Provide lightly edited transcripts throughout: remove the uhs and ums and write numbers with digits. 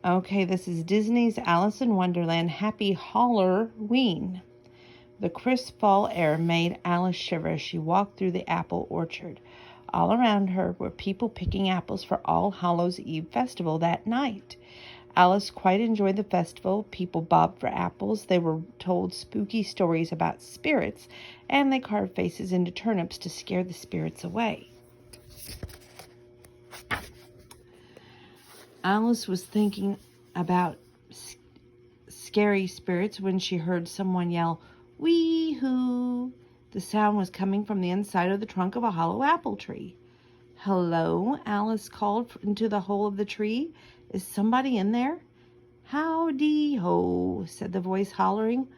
Okay, this is Disney's Alice in Wonderland Happy Holler-ween. The crisp fall air made Alice shiver as she walked through the apple orchard. All around her were people picking apples for All Hallows Eve festival that night. Alice quite enjoyed the festival. People bobbed for apples. They were told spooky stories about spirits, and they carved faces into turnips to scare the spirits away. Alice was thinking about scary spirits when she heard someone yell, "Wee-hoo!" The sound was coming from the inside of the trunk of a hollow apple tree. "Hello," Alice called into the hole of the tree. "Is somebody in there?" "Howdy-ho," said the voice, hollering.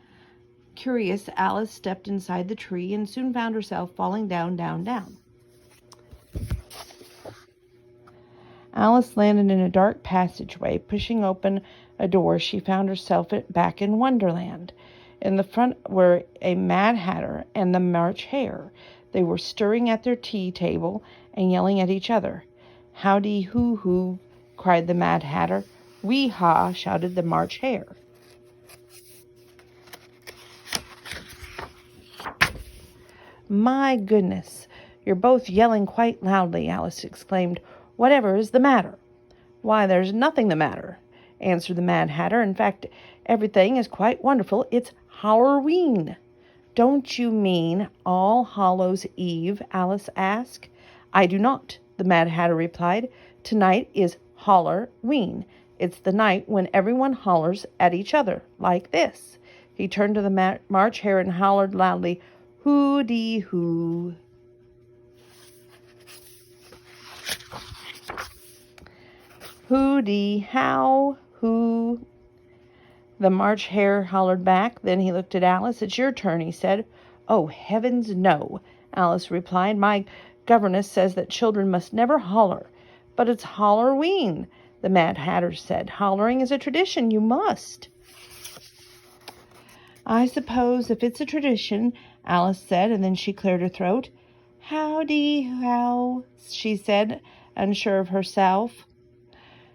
Curious, Alice stepped inside the tree and soon found herself falling down, down, down. Alice landed in a dark passageway. Pushing open a door, she found herself back in Wonderland. In the front were a Mad Hatter and the March Hare. They were stirring at their tea table and yelling at each other. "Howdy-hoo-hoo," cried the Mad Hatter. "Wee-haw," shouted the March Hare. "My goodness, you're both yelling quite loudly," Alice exclaimed. "Whatever is the matter?" "Why, there's nothing the matter," answered the Mad Hatter. "In fact, everything is quite wonderful. It's holler-ween." "Don't you mean All Hallows Eve?" Alice asked. "I do not," the Mad Hatter replied. "Tonight is holler-ween. It's the night when everyone hollers at each other, like this." He turned to the March Hare and hollered loudly, "Hoo-dee-hoo." "Hoo-dee-how, the March Hare hollered back. Then he looked at Alice. "It's your turn," he said. "Oh, heavens, no," Alice replied. "My governess says that children must never holler." "But it's holler-ween," the Mad Hatter said. "Hollering is a tradition. You must." "I suppose if it's a tradition," Alice said, and then she cleared her throat. "Howdy-how," she said, unsure of herself.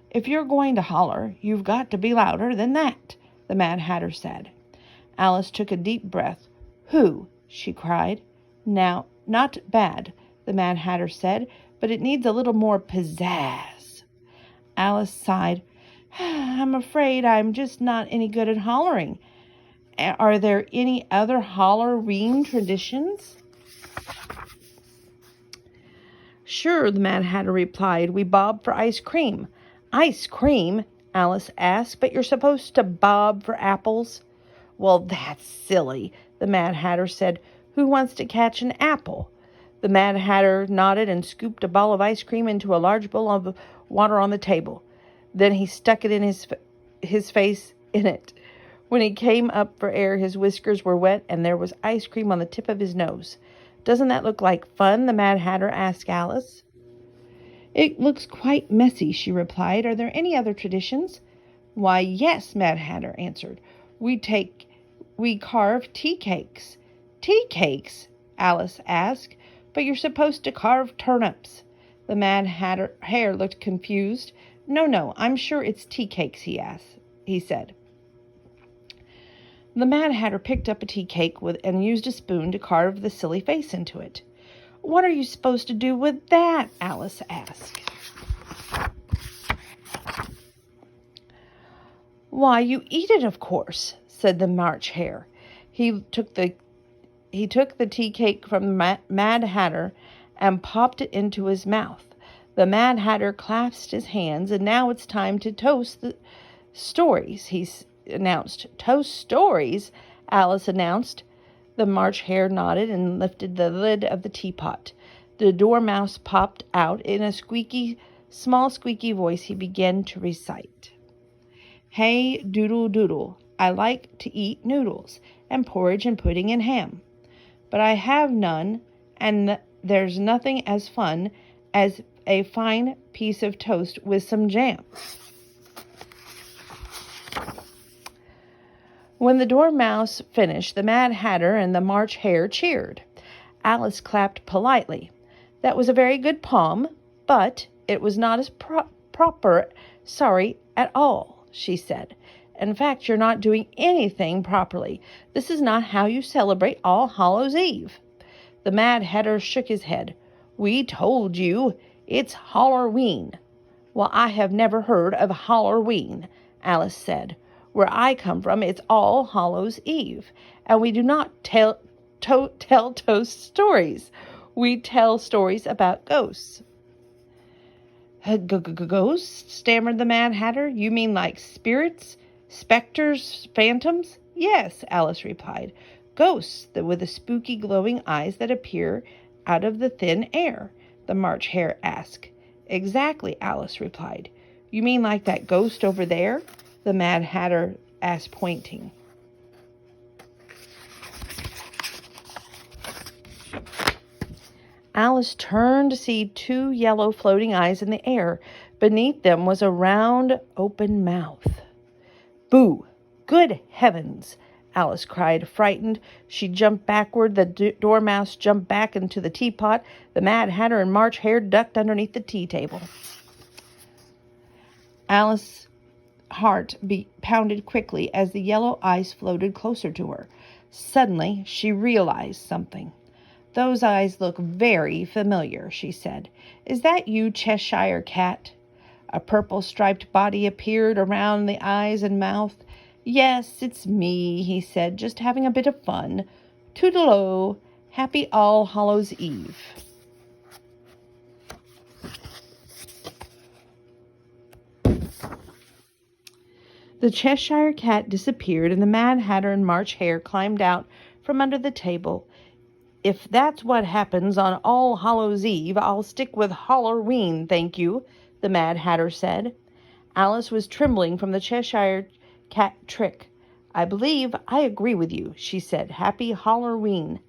"If you're going to holler, you've got to be louder than that," the Mad Hatter said. Alice took a deep breath. "Hoo," she cried. "Now, not bad," the Mad Hatter said, "but it needs a little more pizzazz." Alice sighed. "I'm afraid I'm just not any good at hollering. Are there any other holler-ween traditions?" "Sure," the Mad Hatter replied. "We bob for ice cream." "Ice cream?" Alice asked. "But you're supposed to bob for apples." "Well, that's silly," the Mad Hatter said. "Who wants to catch an apple?" The Mad Hatter nodded and scooped a ball of ice cream into a large bowl of water on the table. Then he stuck it in his face in it. When he came up for air, his whiskers were wet and there was ice cream on the tip of his nose. "Doesn't that look like fun?" the Mad Hatter asked Alice. "It looks quite messy," she replied. "Are there any other traditions?" "Why, yes," Mad Hatter answered. We carve tea cakes." "Tea cakes?" Alice asked. "But you're supposed to carve turnips." The Mad Hare looked confused. No, I'm sure it's tea cakes," he said. The Mad Hatter picked up a tea cake and used a spoon to carve the silly face into it. "What are you supposed to do with that?" Alice asked. "Why, you eat it, of course," said the March Hare. He took the tea cake from the Mad Hatter and popped it into his mouth. The Mad Hatter clasped his hands. "And now it's time to toast the stories," he announced. "Toast stories?" Alice announced. The March Hare nodded and lifted the lid of the teapot. The Dormouse popped out. In a small squeaky voice, he began to recite. "Hey, doodle doodle, I like to eat noodles, and porridge and pudding and ham. But I have none, and there's nothing as fun as a fine piece of toast with some jam." When the Dormouse finished, the Mad Hatter and the March Hare cheered. Alice clapped politely. "That was a very good poem, but it was not as proper sorry at all," she said. In fact, you're not doing anything properly. This is not how you celebrate All Hallows' Eve. The Mad Hatter shook his head. We told you, it's holler-ween. Well, I have never heard of holler-ween, Alice said. Where I come from, it's All Hallows' Eve, and we do not tell toast stories. We tell stories about ghosts. Ghosts? Stammered the Mad Hatter. You mean like spirits? Specters? Phantoms? Yes, Alice replied. Ghosts with the spooky glowing eyes that appear out of the thin air, the March Hare asked. Exactly, Alice replied. You mean like that ghost over there? The Mad Hatter asked, pointing. Alice turned to see two yellow floating eyes in the air. Beneath them was a round, open mouth. Boo! Good heavens! Alice cried, frightened. She jumped backward. The Dormouse jumped back into the teapot. The Mad Hatter and March Hare ducked underneath the tea table. Alice's heart pounded quickly as the yellow eyes floated closer to her. Suddenly, she realized something. Those eyes look very familiar, she said. Is that you, Cheshire Cat? A purple striped body appeared around the eyes and mouth. Yes, it's me, he said, just having a bit of fun. Toodle-o, happy All Hallows' Eve. The Cheshire Cat disappeared, and the Mad Hatter and March Hare climbed out from under the table. If that's what happens on All Hallows' Eve, I'll stick with holler-ween, thank you, the Mad Hatter said. Alice was trembling from the Cheshire Cat trick. I believe I agree with you, she said. Happy holler-ween.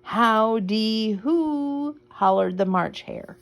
Howdy-hoo, hollered the March Hare.